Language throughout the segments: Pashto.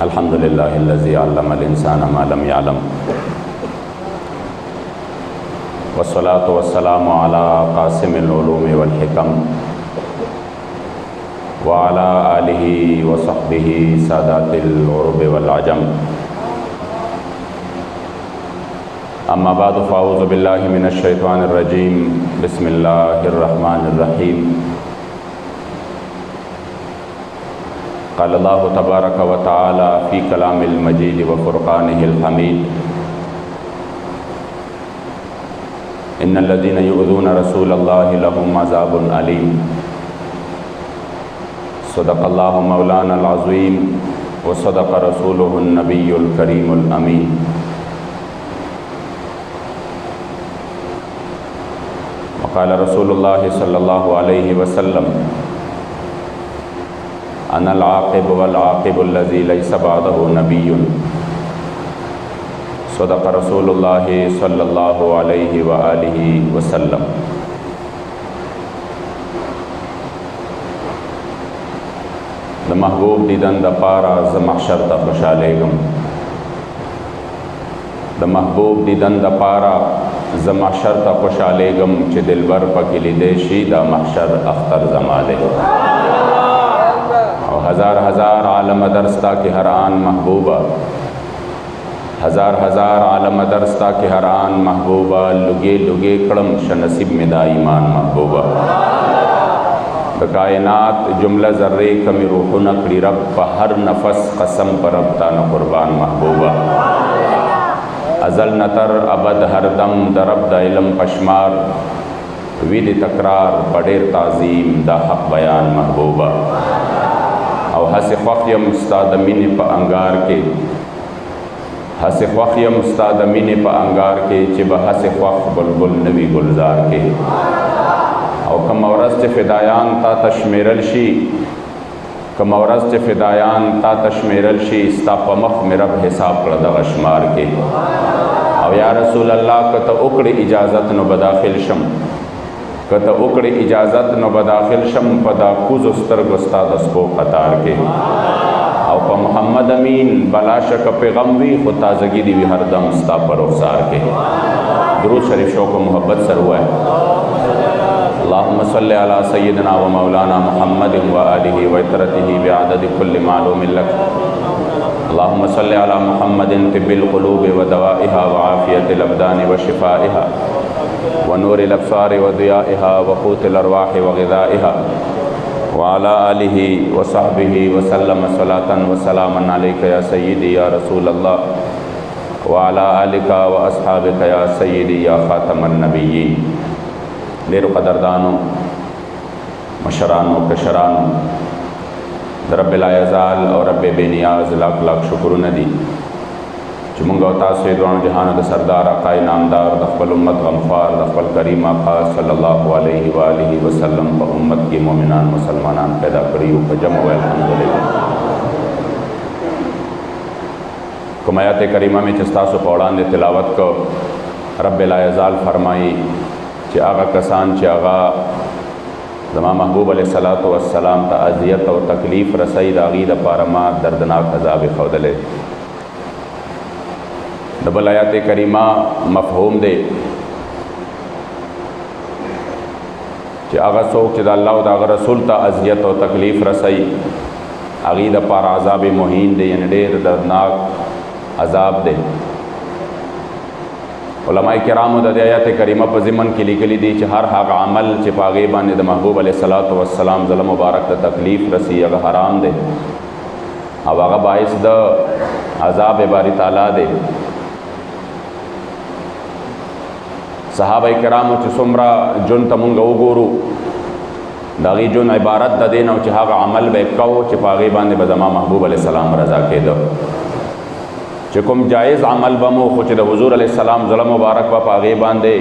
अल्हम्दुलिल्लाहिल्लज़ी अल्लमल इंसाना मा लम यअलम वस्सलातु वस्सलामु अला क़ासिमिल उलूमि वल हिकम व अला आलिहि व सहबिहि सादातिल उरुब वल अजम। अम्मा बाद फ़अऊज़ु बिल्लाहि मिनश शैतानिर रजीम। बिस्मिल्लाहिर रहमानिर रहीम। क़ाल अल्लाहु तबारक व तआला फ़ी कलामिल मजीद व फ़ुरक़ानिहिल हमीद। इन्नल लज़ीना युअज़ूना रसूलल्लाहि लहुम अज़ाबुन अलीम। सदक़ल्लाहु मौलानल अज़ीम व सदक़ रसूलुहुन नबियुल करीमुल अमीन। क़ाल रसूलुल्लाहि सल्लल्लाहु अलैहि वसल्लम अनल आक़िब वल आक़िबुल्लज़ी लैसा बअदहु नबिय्युन। सदक़ रसूलुल्लाहि सल्लल्लाहु अलैहि व आलिहि वसल्लम। द महबूब दीदन द पारा ज़ महशर ता खुशालेगम। द महबूब दीदन द पारा ज़ महशर ता खुशालेगम चे दिलबर पकिली देशी दा महशर अख्तर जमाले। और हज़ार हज़ार आलम दरस्ता के हर आन महबूबा, हज़ार हज़ार आलम दरस्ता के हर आन महबूबा, लुगे लुगे कड़म शनसीब में दा ईमान महबूबा। द कायनात जुमला ज़र्रे कमी रूह नकड़ी रब प हर नफस कसम पर रब ता न कुर्बान महबूबा। अज़ल नतर अबद हरदम दरब द इलम पशमार, विद तकरार बडेर ताज़ीम दा हक़ बयान महबूबा। और हस ख़्वयम उस्ताद मिन प अंगार के, हस ख़्वयम उस्ताद मिन प अंगार के चिब हस ख़्वख बुलबुल नबी गुलजार के। और कमौरस च फ़िदायान ता तशमेरल शी, कमौरस च फ़िदायान ता तशमेरल शी, इस्ता पमख मेरब हिसाब कर दगशमार के। और या रसूल अल्लाह कत उकड़ इजाज़त न बदाखिल शम, कत उकड़ इजाज़त न बदाखिल शम पदा कुज उस्तर गुस्ता दस्पो क़तार के। और प मोहम्मद अमीन बला शक पैगम्बी खुद ताज़गी दी हरदम उस्ता पर रुखसार के। दुरूद शरीफ शौक़ मोहब्बत सर हुआ है। अल्लाहुम्मा सल्लि अला सय्यिदिना व मौलाना मुहम्मदिन व आलिहि व इतरतिहि बिअददि कुल्लि मालूमिन लक। अल्लाहुम्मा सल्लि अला मुहम्मदिन तिब्बिल क़ुलूबि व दवाइहा व आफ़ियतिल अबदानि व शिफ़ाइहा व नूरिल अब्सारि व दियाइहा व क़ूतिल अरवाहि व ग़िज़ाइहा व अला आलिहि व सहबिहि व सल्लम सलातन व सलामन अलैका या सय्यिदी या रसूल अल्लाह व अला आलिका व अस्हाबिका या सय्यिदी या ख़ातमन नबिय्यीन। देर क़दरदानो मशरानो कशरानो रब्बिल आज़ाल और रब्बे बेनियाज लाख लाख शुक्र नदी चुमुंगा तासवे दुआन जहान द सरदार आकाए नामदार दखबल उम्मत गमख्वार दखबल करीम आका सल्लल्लाहु अलैहि व आलिहि वसल्लम व उम्मत की मोमिनान मुसलमानान पैदा करियो फजम व अल्हम्दुलिल्लाह। कमायात करीमा में चस्तासु पौड़ान दे तिलावत को रब्बिल आज़ाल फरमाई चे आगा कसान चे आगा ज़मा महबूब अलैहिस्सलातु वस्सलाम ता अज़ियत और तकलीफ़ रसई दागी द पारमा दर्दनाक अज़ाब खौदले। डबल आयात करीमा मफ़हूम दे चे आगा सोक चे अल्लाह दा रसूल ता अज़ियत और तकलीफ़ रसई आगी द पारा अज़ाब मुहीन दे, यानी ढेर दर्दनाक अज़ाब दे। उलमाए किराम द आयत करीमा पर ज़िमन की लिखली दी च हर हक़ अमल च पागे बाने द महबूब अलैहिस्सलातु वस्सलाम ज़ल मुबारक द तकलीफ़ रसी अग हराम दे, अब आगा बाइस द अज़ाब बारी ताला दे। सहाबा किराम च सुमरा जुन तमुंग उगोरू दागी जुन इबारत द देना च हक़ अमल बे कौ च पागे बाने बज़मा महबूब अलैहिस्सलाम रज़ा के दो चुकुम जायज़ अमल बमो खुच द हुज़ूर अलैहिस्सलाम ज़ल मुबारक व पागे बांधे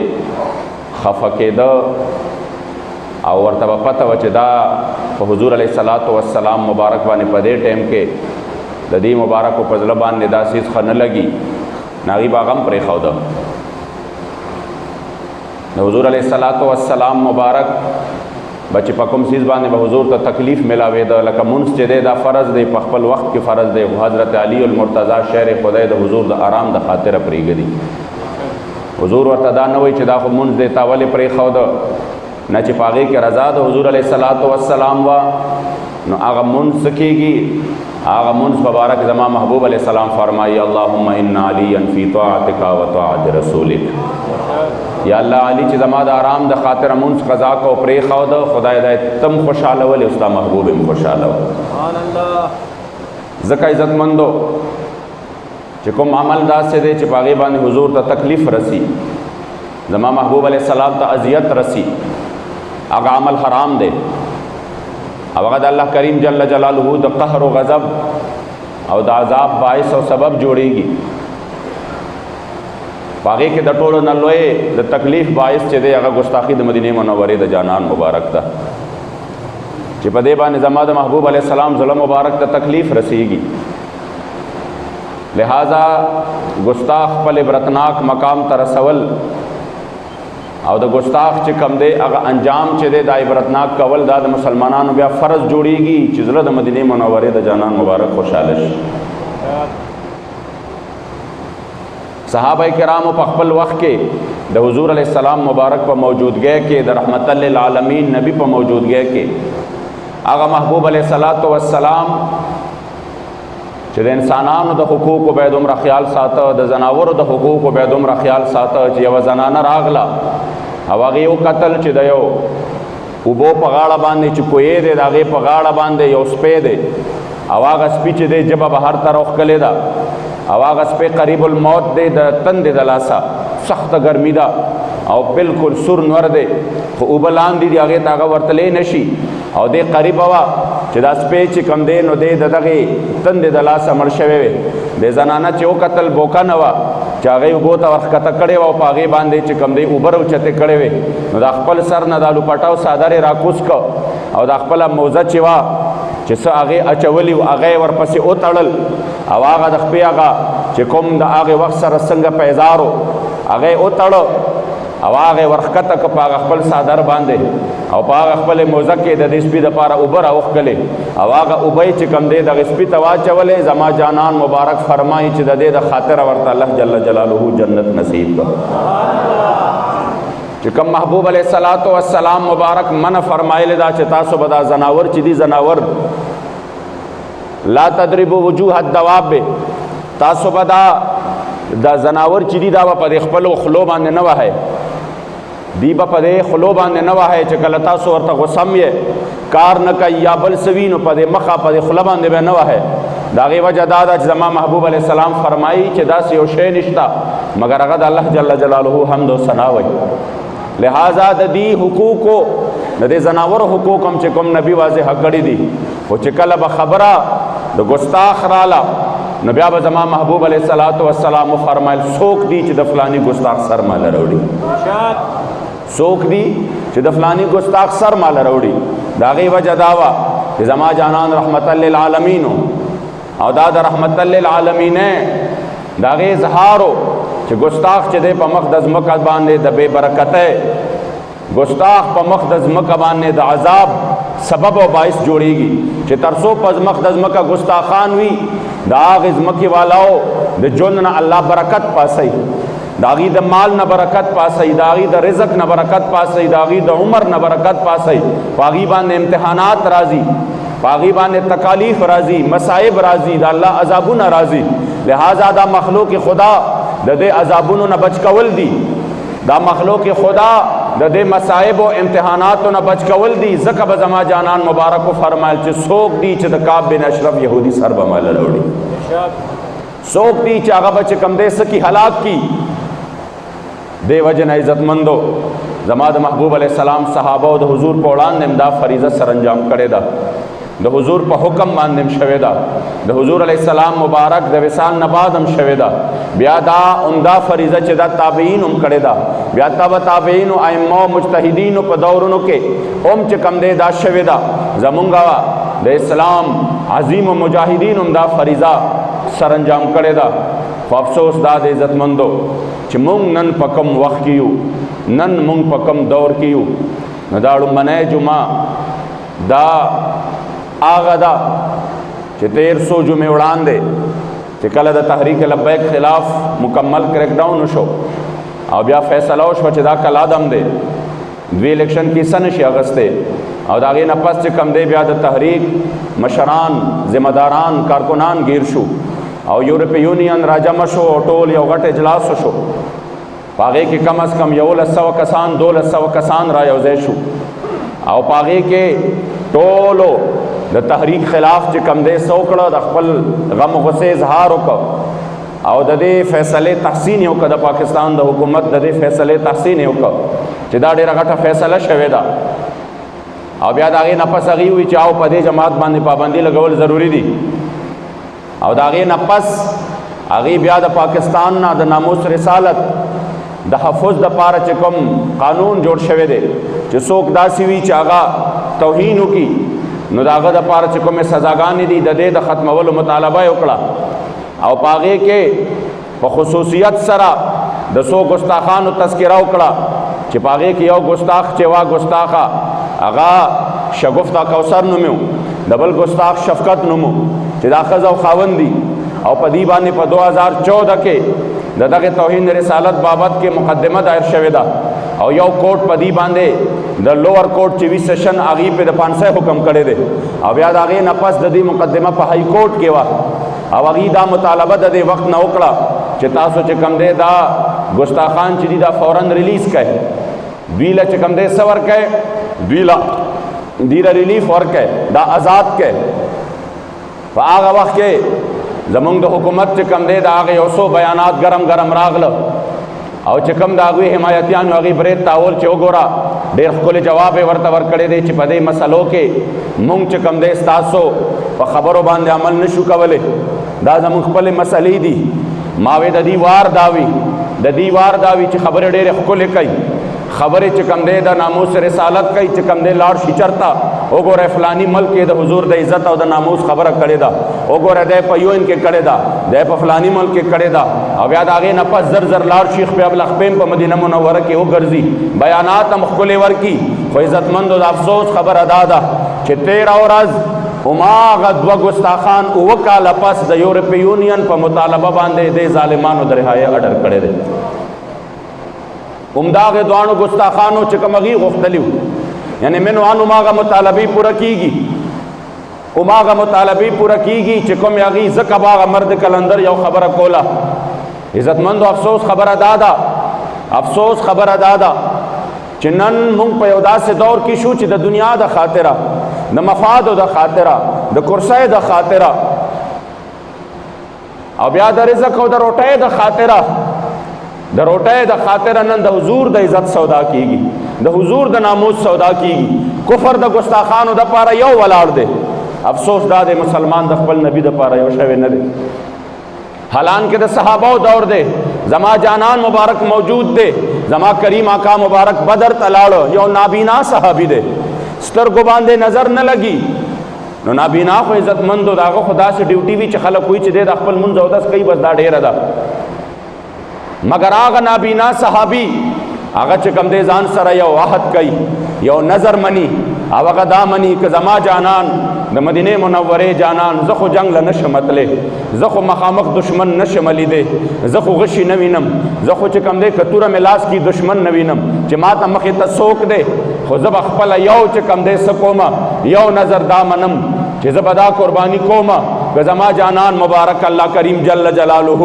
खफ़के द और तब पता वचदा हुज़ूर अलैहिस्सलातु वस्सलाम मुबारक बाने पदे टाइम के ददी मुबारक व फजलबान निदासीस ख न लगी नागी बागम प्रे खौद हुज़ूर अलैहिस्सलातु वस्सलाम मुबारक بچ په کوم سیز باندې به حضور ته تکلیف ملاوېده لکه مونځ چې دی دا فرض دی په خپل وخت کې فرض دی خو حضرت علی المرتضی شعر خدای د حضور د آرام د خاطره پرېږدي حضور ورته دا نه وایي چې دا خو مونځ دی تا ولې پرېښوده نه چې په هغې کې رضا د حضور علیه الصلاۃ والسلام وه نو هغه مونځ څه کېږي هغه مونځ مبارک زما محبوب علیه السلام فرمایي اللهم ان علیا فی طاعتک و طاعت رسولک یا الله علی چې زما د آرام د خاطر مونځ قضا کو پرېښوده خدای دا تم خوشحاله ولې ستا محبوب هم خوشحاله و ځکه عزتمندو چې کوم عمل داسې دی چې په هغې باندې حضور ته تکلیف رسی زما محبوب علیه السلام ته اذیت رسی هغه عمل حرام دی او هغه د الله کریم جل جلاله د قهر و غضب او د عذاب باعث او سبب جوړیږي په هغې کې د ټولو نه لوی د تکلیف باعث چې دی هغه ګستاخي د مدینې منورې د جانان مبارک ده چې په دې باندې زما د محبوب علیه السلام زړه مبارک ته تکلیف رسیږي لہذا گستاخ خپل عبرتناک مقام ته رسول او د گستاخ چې کم دی هغه انجام چې دی دا عبرتناک کول دا د مسلمانانو بیا فرض جوړیږي چې زړه د مدینې منورې د جانان مبارک خوشحاله شي صحابه کرامو په خپل وخت کې د حضور علیه السلام مبارک په موجودګۍ کې د رحمت للعالمین نبی په موجودګۍ کې هغه محبوب علیه الصلاۃ والسلام چې د انسانانو د حقوقو به دومره خیال ساته د زناورو د حقوقو به دومره خیال ساته چې یوه زنانه راغله او هغې وکتل چې د یو اوبو په غاړه باندې چې کویې دی د هغې په غاړه باندې یو سپی دی او هغه سپي چې دی ژبه به هر طرف ښکلې ده او هغه سپی قریب الموت دی د تندې د لاسه سخته ګرمي ده او بالکل سور نور دی خو اوبه لاندې دي هغې ته هغه ورتلی نشي او دې قریبه وه چې دا سپی چې کم دی نو دی د دغې تندې د لاسه مړ شوی وی د زنانه چې وکتل بوکه نه وه چې هغې اوبو ته ورښکته کړې وه او په هغې باندې چې کم دی اوبه راوچتې کړې وې نو دا خپل سر نه دا لوپټه او څادر یې راکوز کړ او دا خپله موزه چې وه چې څه هغې اچولي وو هغه یې ورپسې وتړل او هغه د خپې هغه چې کوم د هغې وخت سره څنګه پیزار و هغه یې وتړه او هغه یې ورښکته کړه په هغه خپل څادر باندې او په هغه خپلې موزه کې د دې سپي دپاره اوبه راوښکلې او هغه اوبه یې چې کوم دی دغې سپي ته واچولې زما جانان مبارک فرمایي چې د دې د خاطره ورته الله جل جلاله جنت نصیب کړه چې کوم محبوب علیه الصلاۃ والسلام مبارک منع فرمایلی دا چې تاسو به دا زناور چې دي زناور لا تضربوا وجوه الدواب تاسو به دا زناور چې دي دا به په دې خپلو خلو باندې نه وهئ دی به په دې خلو باندې نه وهئ چې کله تاسو ورته غوسم یې کار نه کوي یا بل څه وي نو په دې مخه په دې خوله باندې به نه وهئ د هغې وجه دا ده چې زما محبوب علیه السلام فرمایي چې داسې یو شی نشته مګر هغه د الله جل جلاله حمد و ثنا وایي لہذا د دې حقوقو د دې زناورو حقوق هم چې کوم نبی واضح کړي دي خو چې کله به خبره د ګستاخ راله نو بیا به زما محبوب علیه الصلاۃ والسلام فرمایل څوک دی چې د فلاني ګستاخ سر ماله راوړي څوک دی چې د فلاني ګستاخ سر ماله راوړي د هغې وجه دا وه چې زما جانان رحمت للعالمین او دا د رحمت للعالمین د هغې اظهارو چې ګستاخ چې دی په مخ د ځمکه باندې د بې برکتۍ ګستاخ په مخ د ځمکه باندې د عذاب سبب او باعث جوړیږي چې تر څو په مخ د ځمکه ګستاخان وي د هغې ځمکې والاو د ژوند نه الله برکت پاسوي د هغې د مال نه برکت پاسوي د هغې د رزق نه برکت پاسوي د هغې د عمر نه برکت پاسوي په هغې باندې امتحانات راځي په هغې باندې تکالیف راځي مصائب راځي د الله عذابونه راځي لہذا دا مخلوق خدا د دې عذابونو نه بچ کول دي دا مخلوق خدا د دې مصائب او امتحاناتو نه بچ کول دي ځکه به زما جانان مبارکو فرمایل چې څوک دی چې د کعب بن اشرف یهودي سر به ماله راوړي څوک دی چې هغه به چې کم دی څه کی هلاک کی دې وجه نه عزتمندو زما د محبوب علیه السلام صحابه او د حضور په وړاندې دا فریضه سرانجام کړې ده د حضور په حکم باندې شوې ده د حضور علیه السلام مبارک د وصال نه بعد هم شوې ده بیا دا عمده فریضه چې دا تابعین هم کړې ده بیا تابعین او ائمه او مجتهدین په دورونو کې هم چې کم دی دا شوې ده زمونږ د اسلام عظیم و مجاهدین هم دا فریضه سرانجام کړې ده خو افسوس دا د عزتمندو چې مونږ نن په کم وخت کې یو نن مونږ په کم دور کې یو نو دا لومبنۍ جمعه دا هغه ده چې 1300 جمعې وړاندې چې کله د تحریک لبیک خلاف مکمل کریک ډاون وشو او بیا فیصله وشوه چې دا کلادم دی دوی الیکشن کې څه نشي اخیستی او د هغې نه پس چې کم دی بیا د تحریک مشران ذمهداران کارکنان گیر شو او یورپی یونین راجمع شو او ټول یو غټ اجلاس وشو په هغې کې کم از کم 1100 کسان 1200 کسان را یوځای شو او په هغې کې ټولو د تحریک خلاف چې کم دی څه وکړه د خپل غم و غصې اظهار وکړه او د دې فیصلې تحسین یې وکړه د پاکستان د حکومت د دې فیصلې تحسین یې وکړه چې دا ډېره غټه فیصله شوې ده او بیا د هغې نه پس هغې ووایي چې او په دې جماعت باندې پابندي لګول ضروري دي او د هغې نه پس هغې بیا د پاکستان نه د ناموس رسالت د حفظ دپاره چې کوم قانون جوړ شوی دی چې څوک داسې وي چې هغه توهین وکړي نو د هغه دپاره چې کومې سزاګانې دي د دې د ختمولو مطالبه یې وکړه او په هغې کې په خصوصیت سره د څو ګستاخانو تذکره وکړه چې په هغې کې یو ګستاخ چې وا ګستاخه هغه شګفته کوثر نوم د بل ګستاخ شفقت نوم چې دا ښځه او خاوند دي او په دې باندې په 2014 کې د دغه توهین رسالت بابت کې مقدمه دایر شوې ده او یو کوټ په دې باندې د لوور کوټ چې وی سیشن هغې په د 500 حکم کړی دی او بیا د هغې نه پس د دې مقدمه په های کوټ کې وه او هغې دا مطالبه د دې وخت نه وکړه چې تاسو چې کم دی دا ګستاخان چې دي دا فوراً ریلیز کړئ دوی له چې کم دی څه ورکړئ دوی له ریلیف ورکړئ دا آزاد کړئ په هغه وخت کې زمونږ د حکومت چې کم دی د هغه یو څو بیانات ګرم ګرم راغله او چې کوم د هغوی حمایتیانو هغې برید تاول چې وګوره ډېر ښکلی جواب یې ورته ورکړی دی چې په دې مسلو کې مونږ چې کوم دی ستاسو په خبرو باندې عمل نشو کولی دا زموږ خپلې مسلې دي ما وی د دې وار دا وي چې خبرې ډېرې ښکلې کوي خبرې چې کم دی د ناموس رسالت کوي چې کم دی لاړ شي چرته وګوره فلانی ملک کې د حضور د عزت او د ناموس خبره کړې ده وګوره دی په UN کې کړې ده دی په فلانی ملک کې کړې ده او بیا د هغې نه پس زر زر لاړ شي خپې ابلخپیم په مدینه منوره کې وګرځي بیانات هم ښکلې ورکي خو عزتمندو د افسوس خبره دا ده چې 13 ورځ هماغه 2 ګستاخان 9 کاله پس د یورپی یونین په مطالبه باندې د ظالمانو د رهایۍ اډر کړی دی همداغه دوانو ګستاخانو چې کوم هغې غوښتلي وو یعنې منو ان هماغه مطالبې پوره کېږي چې کوم هغې ځکه به هغه مرد کلندر یو خبره کوله عزتمندو افسوس خبره دا ده چې نن موږ په یو داسې دور کې شو چې د دنیا د خاطره د مفادو د خاطره د کرسۍ د خاطره او بیا د رزق او د روټۍ د خاطره نن د حضور د عزت سودا کیږي د حضور د ناموس سودا کیږي کفر د ګستاخانو د پاره یو ولاړ دی افسوس دا دی مسلمان د خپل نبی د پاره یو شوی نه دی حالان کې د صحابو دور دی زما جانان مبارک موجود دی زما کریم آقا مبارک بدر تلاړو یو نابینا صحابي دی سترګو باندې نظر نه لګي نو نابینا خو عزتمندو داغه خدا سے ډیوټي وی چې خلک وی چې د خپل منځ او داس کوي بس دا ډیره ده مگر هغه نابینا صحابي هغه چې کوم دی ځان سره یو عهد کوي یو نظر مني او هغه دا مني که زما جانان د مدینه منورې جانان زه خو جنگ له نشم تللی زه خو مخامخ دشمن نشم لیدی زه خو غشي نه وینم زه خو چې کوم دی که توره مې لاس کې دشمن نه وینم چې ما ته مخې ته څوک دی خو زه به خپله یو چې کوم دی څه کومه یو نظر دا منم چې زه به دا قرباني کومه که زما جانان مبارک الله کریم جل جلاله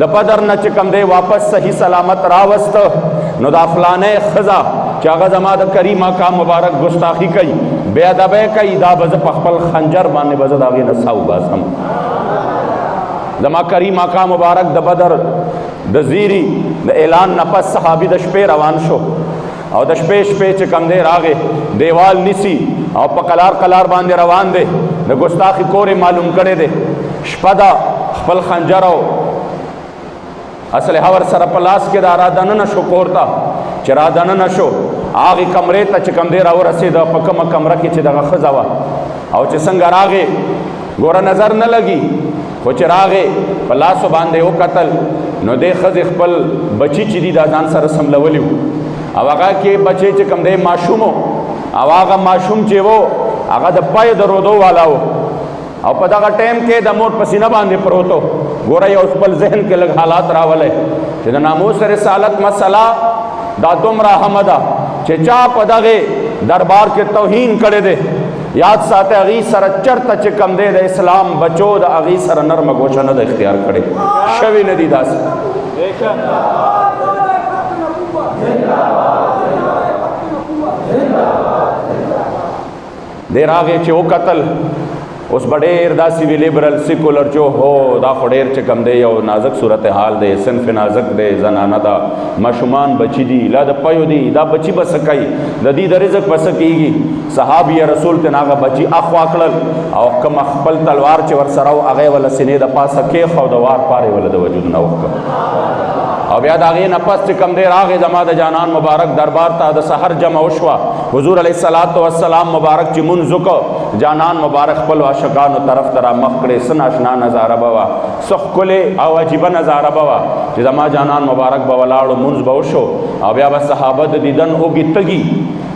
د بدر نه چې کوم دی واپس صحیح سلامت راوسته نو دا فلانه ښځه چې هغه زما د کریم آقا مبارک ګستاخي کوي بې ادبۍ کوي دا به زه په خپل خنجر باندې به زه د هغې نه سا وباسم زما کریم آقا مبارک د بدر د زیري د اعلان نه پس صحابي د شپې روان شو او د شپې چې کم دی راغې دیوال نیسي او په قلار باندې روان دی د ګستاخي کور معلوم کړی دی شپه ده خپل خنجر او اسلحه ور سره په لاس کې دا را دننه شو کور ته چې را دننه شو هغې کمرې ته چې کم دی راورسېده په کومه کمره کې چې دغه ښځه وه او چې څنګه راغې ګوره نظر نه لګي خو چې راغې په لاسو باندې وکتل نو دې ښځې خپل بچي چې دي دا ځان سره سملولي وو او هغه کې بچی چې کم دی ماشوم او هغه ماشوم چې وو هغه د پای د رودو والا وو او په دغه ټیم کې د مور په سینه باندې پروت و. ګوره یو خپل ذهن کې لږ حالات راولئ چې د ناموس رسالت مسله دا دومره اهمه ده چې چا په دغې دربار کې توهین کړی دی یاد ساته هغې سره چرته چې کم دی د اسلام بچو د هغې سره نرمه ګوشه نه ده اختیار کړې شوي نه دي داسې دی راغې چې وکتل اوس به ډېر داسې وي لیبرل سیکولر جو هو دا خو ډېر چې کم دی یو نازک صورتحال دی صنف نازک دی زنانه ده ماشومان بچي دي لا د پیو دي دا بچي به څه کوي د دې د رزق به څه کېږي صحابي رسول ته هغه بچي اخوا کړل او کوم خپل تلوار چې ورسره و هغې وله سینې د پاسه کېښود د وار پارې وله د وجود نه وکړه او بیا د هغې نه پس چې کوم دی راغې زما د جانان مبارک دربار ته د سحر جمع وشوه حضور علیه السلام مبارک چې مونځ وکړه جانان مبارک خپل عاشقانو طرف ته رامخ کړې څه ناشنا نظاره به وه څه ښکلې او عجیبه نظاره به وه چې زما جانان مبارک به ولاړو مونځ به وشو او بیا به صحابه د دیدن اوږې تږي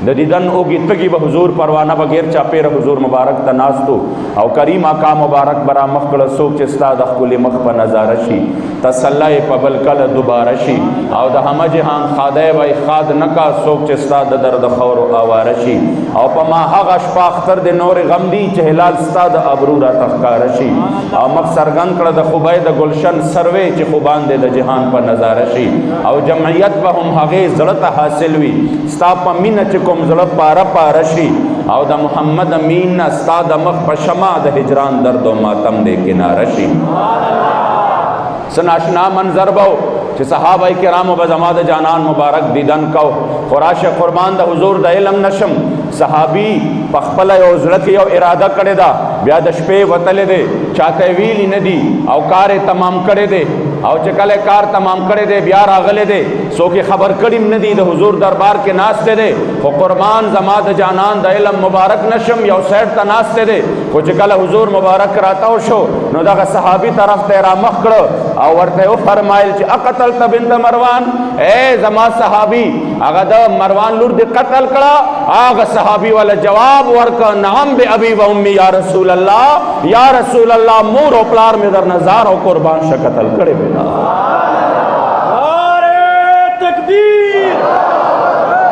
د دیدن اوږې تږي به حضور پروانه بغیر چاپېره حضور مبارک ته ناستو او کریم آقا مبارک به رامخ کړه څوک چې ستا د ښکلې مخ په نظاره شي تسلی یې په بل کله دوباره شي او د همه جهان خادی به یې خاد نه کا څوک چې ستا د درد خورو اواره شي او په ما هغه شپه اختر د نور غم دی چې هلال ستا د ابرو راته ښکاره شي او مخ څرګند کړه د خوبۍ د گلشن سروې چې خوبان دی د جهان په نظاره شي او جمعیت به هم هغې زړه ته حاصل وي ستا په مینه چې کوم زړه پاره پاره شي او د محمد امین نه ستا د مخ په شمع د هجران درد و ماتم دی کناره شي څه ناشنا منظر به چې صحابه کرامو به زما د جانان مبارک دیدن کو خو راشه قربان د حضور د علم نشم صحابي په خپله یو زړه کې یو اراده کړې ده بیا د شپې وتلی دی چاته یې ویلي نه دي او کار یې تمام کړی دی او چې کله کار تمام کړی دی بیا راغلی دی څوک یې خبر کړي نه دي د حضور دربار کې ناستی دی خو قربان زما د جانان د علم مبارک نشم یو سایډ ته ناستی دی خو چې کله حضور مبارک راتاو شو نو دغه صحابي طرف ته یې رامخ کړه او ورته یې وفرمایل چې اقتلت بنت مروان اے زما صحابي هغه د مروان لور دې قتل کړه هغه صحابي والا جواب ورکړه نعم بأبي و امي یا رسول الله یا رسول الله مور او پلار مې در نزار او قربان شه قتل کړی وی نعرہ تکبیر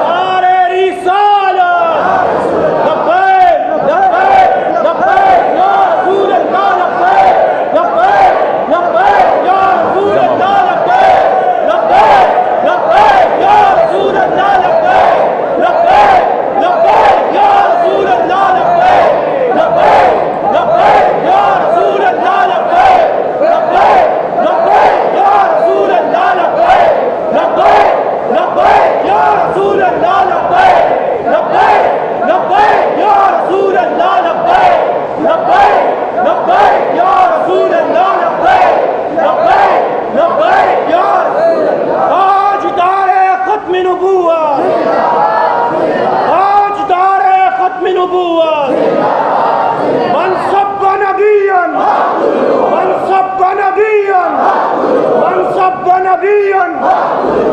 نعرہ رسالت لبیک لبیک لبیک یا رسول اللہ لبیک لبیک لبیک یا رسول اللہ لبیک لبیک لبیک یا رسول اللہ لبیک لبیک لبیک یا رسول اللہ لبیک لبیک لبیک یا رسول اللہ لبیک لبیک لبیک یا رسول اللہ لبیک لبیک لبیک یا رسول اللہ لبیک لبیک لبیک یا رسول اللہ لبیک لبیک لبیک یا رسول اللہ لبیک لبیک لبیک یا رسول اللہ تاجدار ختم نبوت تاجدار ختم نبوت من سب نبیا من سب نبیا من سب نبیا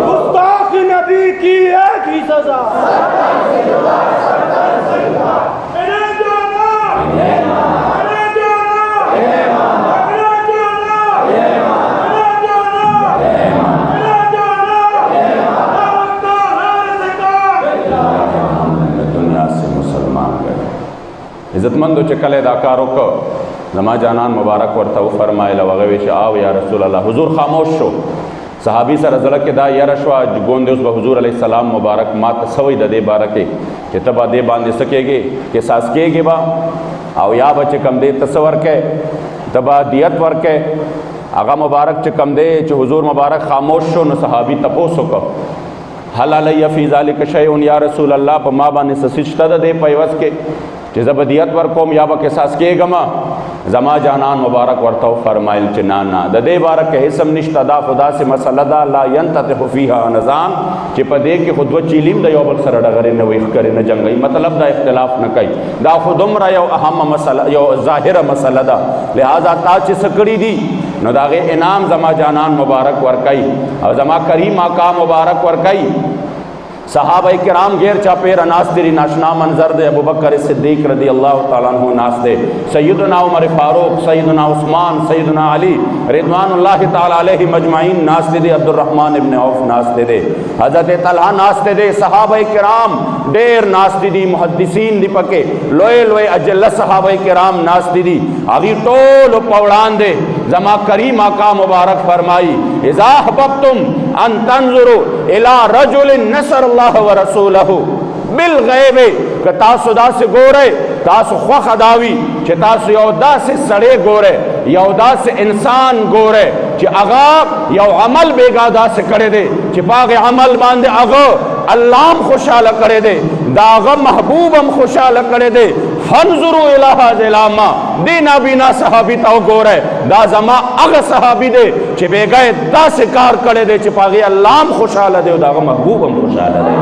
گستاخ نبی کی ایک ہی سزا عزتمندو چې کله دا کار وکړ زما جانان مبارک ورته وفرمایل او هغه وی چې آو یا رسول الله حضور خاموش شو صحابي سره زړه کې دا یره شوه ګوندې اوس به حضور علیه السلام مبارک ما ته څه وایي د دې باره کې چې ته به دې باندې څه کېږې قصاص کېږې به او یا به چې کم دی ته څه ورکې ته به دیت ورکې هغه مبارک چې کم دی چې حضور مبارک خاموش شو نو صحابي تپوس وکړ هل علی فی ذلک شیء یا رسول الله په ما باندې څه شته د دې په عوض کې چې زه به دیت ورکوم یا به قصاص کېږم زما جانان مبارک ورته فرمایل چې نه نه د دې باره کې هیڅ هم نشته دا خو داسې مسله ده لا ینتطح فیها نظام چې په دې کې خو دوه چیلیم د یو بل سره ډغرې نه وي ښکرې نه جنګوي مطلب دا اختلاف نه کوي دا خو دومره یو اهمه مسله یو ظاهره مسله ده لہذا تا چې څه کړي دي نو د هغې انعام زما جانان مبارک ورکوي او زما کریم آقا مبارک ورکوي सहाबा किराम गैर चापेर अनास तेरी नाशना मंजर दे अबू बकर सिद्दीक रदी अल्लाह ताला अन्हु नास दे सैयदना उमर फारूक सैयदना उस्मान सैयदना अली रिदवानुल्लाह ताला अलैहि मजमाइन नास दे अब्दुर्रहमान इब्न औफ नास दे हजरत तलहा नास दे सहाबा किराम ढेर नास दी मुहद्दिसीन दी पके लोए लोए अजल सहाबा किराम नास दी अगी टोल पौड़ान दे जमा करीम आका मुबारक फरमाई इज़ा हबब्तुम अन तंजुरु इला रजुलिन नसरल्लाहु व रसूलहु बिल गैब क तासु दास गोरे तासु ख्वख दावी च तासु यौदा से सड़े गोरे यौदा से इंसान गोरे च अगा यौ अमल बेगादा से करे दे च पागे अमल बांधे अगो अल्लाह खुशाल करे दे दाग महबूबम खुशाल करे दे फंजुरु इला हाज़िलामा दीना बिना सहाबी ताओ गोरे दा जमा अग सहाबी दे च बेगए दा से कार करे दे च पागे अल्लाह खुशाल दे दाग महबूबम खुशाल दे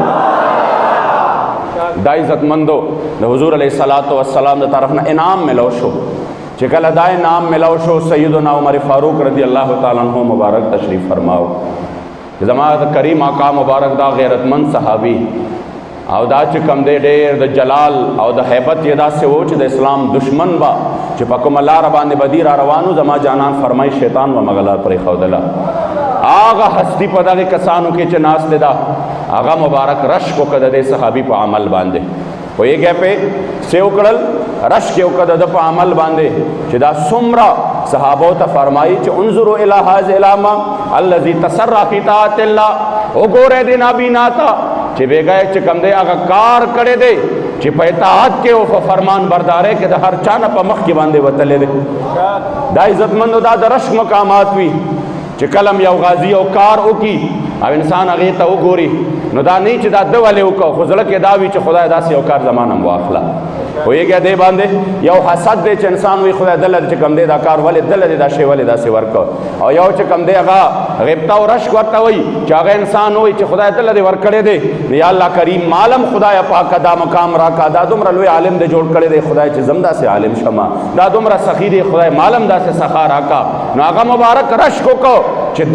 दा इज्जतमंदो द हुजूर अलैहिस्सलातु वस्सलाम द तरफ ना इनाम मिलो शो चिकल दा इनाम मिलो शो सैयदना उमर फारूक रदी अल्लाह ताला अन्हु मुबारक तशरीफ फरमाओ जमात करीम आका मुबारक दा गैरतमंद सहाबी और दा कम दे ढेर द जलाल और द हैबत यदा से वो द इस्लाम दुश्मन बा चिपकुम अल्लाह रबान बदीरा रवानु जमा जानान फरमाई शैतान व मगला पर खौदला आगा हस्ती पदा के कसानों के चनास देदा आगा मुबारक रश को कदे सहाबी पर अमल बांधे वो ये गए पे से उकड़ल रश के उकद पर अमल बांधे चिदा सुमरा सहाबो त फरमाई च उन्जुरु इला हाज़िलामा अल्लज़ी तसर्रा फी ताअतिल्लाह ओ गोरे दिना बीनाता च बेगए च कम दे आगा कार करे दे च पैताहत के ओ फरमान बरदारे के हर चान प मख के बांधे वतले दे दा इज्जतमंद दा रश मकामात वी च कलम या गाजी ओ कार ओ की अब इंसान अगे तो गोरी नुदा नहीं चिदा दो वाले उको खुजल के दावी च खुदा दा से औकार जमाना मुआखला वो ये क्या दे बांधे यो हसद दे च इंसान वी खुदा दल च कम दे दा कार वाले दल दे दा शे वाले दा से वर्क और यो च कम दे अगा गिफ्ता और रश करता वही चागा इंसान होई च खुदा दल दे वर्क करे दे या अल्लाह करीम मालम खुदा पाक का दा मकाम राका दा दुमरा लोए आलिम दे जोड़ करे दे खुदा च जमदा से आलिम शमा दा दुमरा सखी दे खुदा मालम दा से सखा राका नागा मुबारक रश को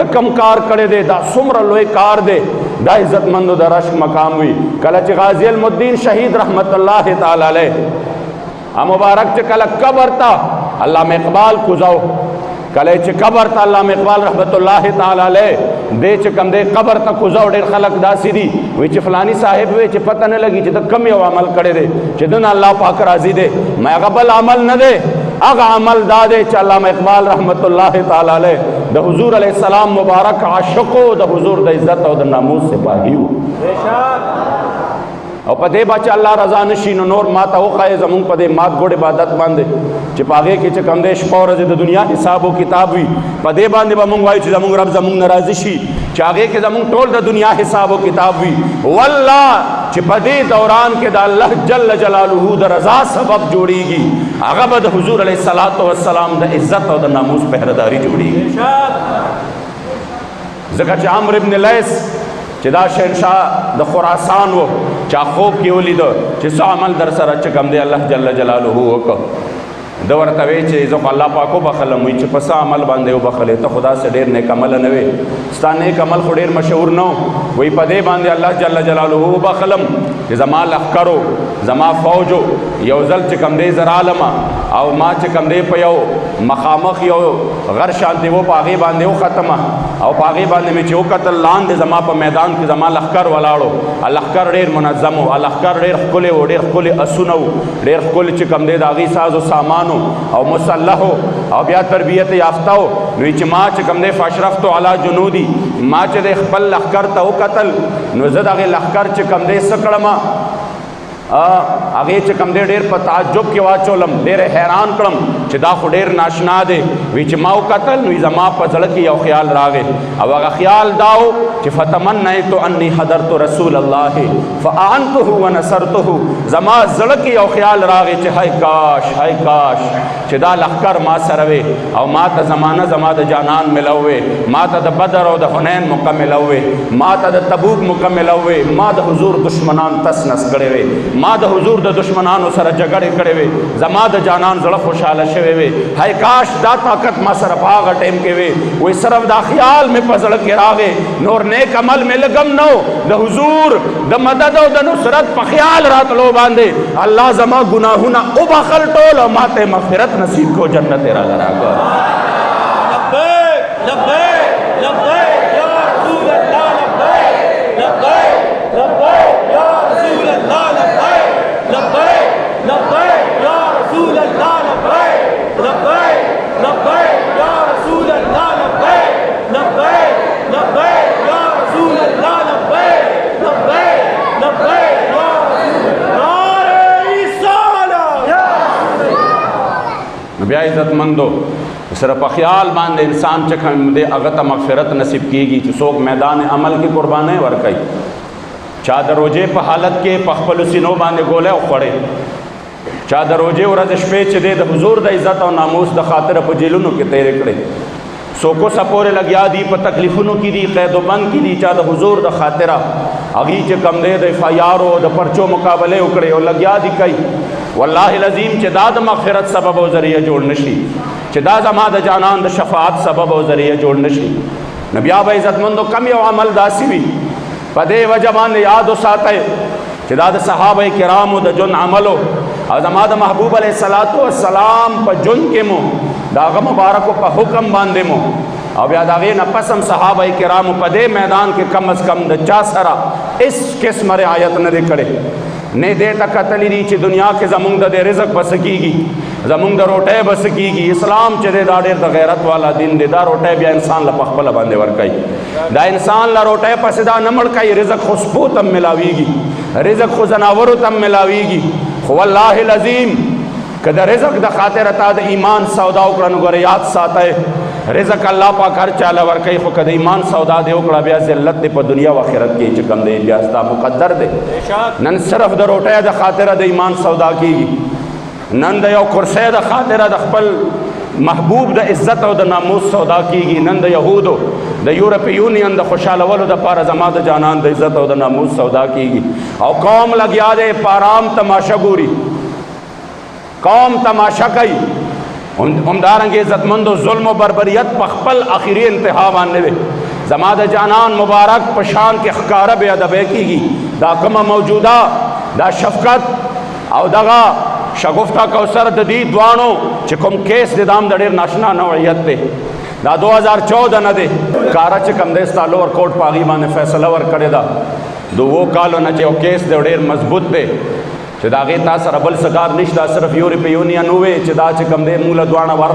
दकम कार करे दे दा सुमर लोए कार दे दा इज्जतमंद दा रश मकाम हुई कल गाजी अलमुद्दीन शहीद रहमतुल्लाह ताला अलैह आ मुबारक च कल कबर ता अल्लाह इकबाल कुजाओ कल च कबर ता अल्लाह इकबाल रहमतुल्लाह ताला अलैह दे च कम दे कबर ता कुजाओ डेर खलक दासी दी वे च फलानी साहिब वे च पता न लगी च कम अमल करे दे च दिन अल्लाह पाक राजी दे मैं गबल अमल न दे अग अमल दादे च अल्लाह इकबाल रहमतुल्लाह ताला अलैह द हुजूर अलैहिस्सलाम मुबारक आशिको द हुजूर द इज्जत और द नामूस से पागियो और पदे बचा अल्लाह रजा नशीन नूर माता ओ खाए जमुंग पदे मात गोड़ इबादत बांधे चिपागे के च कमदेश पौर द दुनिया हिसाब व किताब हुई पदे बांधे बमुंग वाई च जमुंग रब जमुंग नाराजिशी चागे के जमुंग टोल द दुनिया हिसाब व किताब हुई वल्लाह चिपदे दौरान के दा अल्लाह जल्ल जलालुहु द रजा सबब जोड़ीगी अगबद हुजूर अलैहिस्सलातु वस्सलाम द इज्जत और द नामूस पहरेदारी जोड़ीगी ज़का आमर इब्न लैस चिदा शहनशाह द खुरासान वो चाखोब की ओली दो चिसा अमल दर सर च कम दे अल्लाह जल्ल जलालुहु को दवर तवे चे जो अल्लाह पाको बखल मुई च पसा अमल बांधे बखले तो खुदा से ढेर नेक अमल नवे स्ता नेक अमल खो ढेर मशहूर न वही पदे बांधे अल्लाह जल्ल जलालुहु बखलम जमा लखरो जमा फौजो यौजल च कम दे जरालमा और माँ च कम दे पयो मखामख यो गर शांति वो पागे बांधे वो ख़त्म और पागे बांधे में चो कतल लान दे जमा पर मैदान के जमा लखकर वलाड़ो लखकर ढेर मुनज़्ज़म हो लखकर ढेर खुले हो ढेर खुले असुन हो ढेर खुल च कम दे दागी साज व सामान और मुसल्लह हो और ब्या तरबियत याफ्ता हो नीच माँ च कम दे फशरफ तो अला जुनूदी माँ च दे खपल लखकर तो कतल नुजद आगे लखकर च कम दे सकड़मा आगे च कम दे ढेर पर ताज्जुब के वाचोलम ढेर हैरान कड़म चिदा खो ढेर नाशना दे विच माओ कतल नुई जमा पर की और ख्याल रागे अब अगर ख्याल दाओ कि फतमन्ना तो अन्नी हदर तो रसूल अल्लाह फ़अनतुहु व नसरतुहु जमा जड़की और ख्याल रागे च हाय काश चिदा लखकर माँ सरवे और माँ त जमाना जमा द जानान मिलवे माँ त बदर और द हुनैन मुकम्मिल हुए माँ त तबूक मुकम्मिल हुए माँ द हुजूर दुश्मनान तस नस गड़े ما د حضور د دشمنانو سره جګړې کړې وې، زما د جانان زړه خوشحاله شوی وې. هی کاش دا طاقت ما سره په هغه ټایم کې وې. وایي صرف دا خیال مې په زړه کې راغی، نور نیک عمل مې لګم نه و. د حضور د مدد او د نصرت په خیال راتلو باندې الله زما ګناهونه وبخل ټول او ما ته مغفرت نصیب کو، جنت را راغله. لبیک لبیک لبیک یا رسول اللہ، لبیک لبیک لبیک یا رسول اللہ، لبیک لبیک لبیک یا رسول اللہ، لبیک لبیک لبیک یا رسول اللہ، لبیک لبیک لبیک یا رسول اللہ، لبیک لبیک لبیک یا رسول اللہ. نعرہ رسالت. بیا عزت مندو صرف په خیال باندې انسان چې کوم دی هغه ته مغفرت نصیب کیږي چې څوک میدان عمل کې قرباني ورکړي. چا د روزې په حالت کې په خپل سینو باندې ګولې او خوړې، چا د روزې ورځ شپې چې دی د حضور د عزت او ناموس د خاطر په جیلونو کې تیرې کړې. څوک سپورې لګیا دي په تکلیفونو کې دي، قید و بند کې دي، چا د حضور د خاطره هغې چې کم دی د FIR او د پرچو مقابلې وکړې او لګیا دي کوي. والله العظیم چې دا د مغفرت سبب او ذریعہ جوړ نشي، چې دا زما د جانان د شفاعت سبب او ذریعہ جوړ نشي. نو بیا به عزتمندو کم یو عمل داسې وي په دې وجه باندې یاد وساتئ چې دا د صحابه کرامو د جون عملو او زما د محبوب علیه الصلاۃ والسلام په جون کې مو د هغه مبارکو په حکم باندې مو او بیا د هغې نه پس هم صحابه کرامو په دې میدان کې کم از کم د چا سره هېڅ قسمه رعایت نه دی کړی. نه دې ته کتلی دي چې دنیا کې زمونږ د دې رزق بس کېږي، زمونږ د روټۍ بس کېږي. اسلام چې دی دا ډېر د غیرت والا دین دی. دا روټۍ بیا انسان له پخپله باندې ورکوي. دا انسان له روټۍ پسې دا نه مړ کوي. رزق خو سپو ته هم ملاویږي، رزق خو ځناورو ته هم ملاویږي. خو والله العظیم که د رزق د خاطر تا د ایمان سودا وکړه نو ګوره یاد ساتئ رزق الله پاک هر چاله ورکوي، خو که د ایمان سودا دې وکړه بیا ذلت دې په دنیا و آخرت کې چې کوم دی بیا ستا مقدر دی. نن صرف د روټۍ د خاطره د ایمان سودا کېږي، نن د یو کرسۍ د خاطره د خپل محبوب د عزت او د ناموس سودا کېږي، نن د یهودو د یورپی یونین د خوشحالولو دپاره زما د جانان د عزت او د ناموس سودا کېږي. او قوم لګیا دی په آرام تماشا ګوري، قوم تماشا کوي. همدارنګې عزتمندو ظلم و بربریت په خپل آخري انتها باندې دی. زما د جانان مبارک په شان کې ښکاره بې ادبی کېږي. دا کومه موجوده دا شفقت او دغه شګفته کوثر د دې دواړو چې کوم کیس دی دا هم د ډېر ناشنا نوعیت دی. دا 2014 نه دی کاره چې کوم دی ستا لوور کوټ په هغې باندې فیصله ورکړې ده. د 2 کالو نه چې یو کیس دی ډېر مضبوط دی چې د هغې تا سره بل څه کار نشته، صرف یورپی یونین وویې چې دا چې کوم دی موږ له دواړه ور